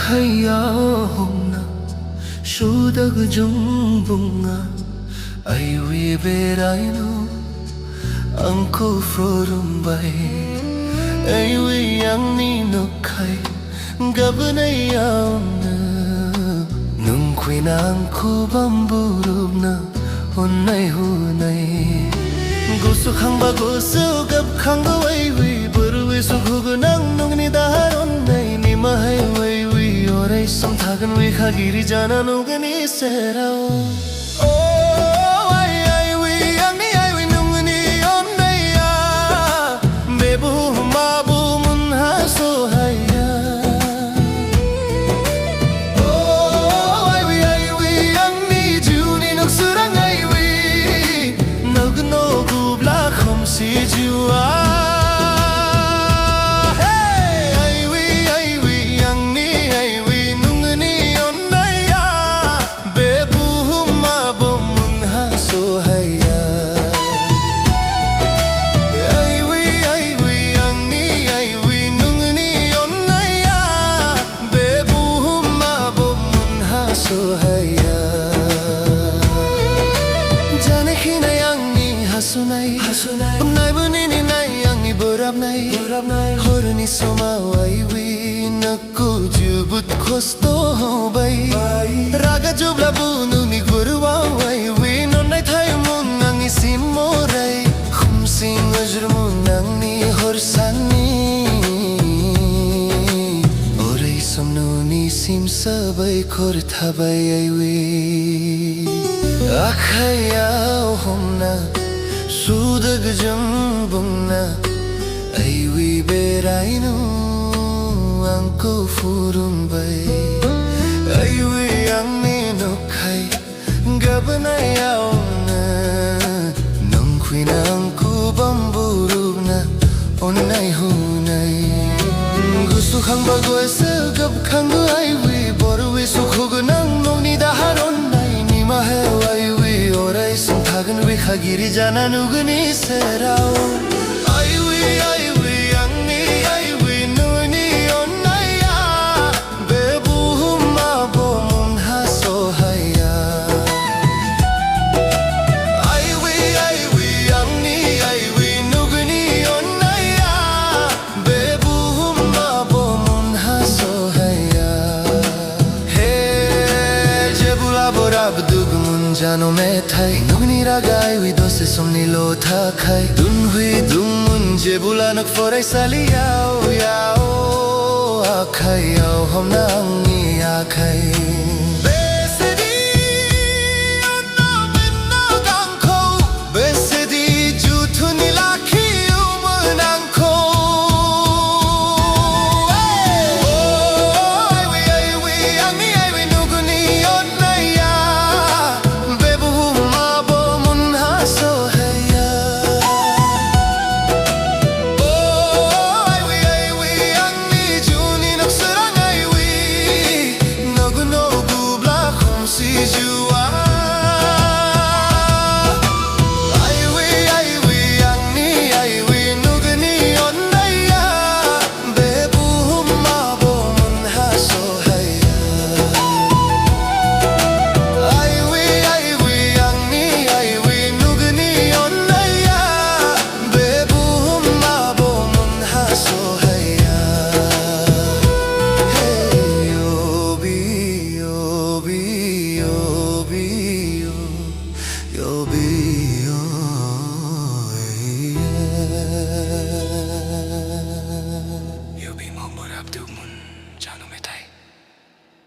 Aakhaiyao Homna Shudag Jumbunga Aiwi Beraino Angko Frorumbai Aiwi Yang Ninokai Gabanayauna Nungkwina Angko Bamburubna Hunay Hunay Gusto kang baguso Gab kang gawaiwi Burwi Sugugunang Nungni daharon Nay ni mahaiwi Oray samtagan wi khagiri jana Nungni serao Pamnay bunini nay ang iborap nay Horni somaway wi Naku jubut kosto bay Raga jubla bunu ni gurwaway wi Nonay tayo mo nang isimoray Khumsing ajr mo nang ni horsani Oray somno ni simsabay korthabay ay wi Aakhaiyao Homna Sudag Jumbunga Aiwi Beraino Angko Furumbai Aiwi Yang Ninokai Gabanayauna Nungkwina Angko Bamburubna Onay Hunay Gusto kang bagoy sa Gab kang aiwi Borwi Sukugunang Nungni daharon Nay ni maheway Oray samtagan wi khagiri jana Nungni serao Aiwi angni aiwi nuni onaya Bebu humabo mun haso haya Aiwi angni aiwi nungni onaya Bebu humabo mun haso haya He jebula borabdug mun jano me thai Nungni ragai wi dose somni lo tha khai Dun hui dung mun jebula nak foray saliyao yao Aakhaiyao Homna angi aakhai You'll be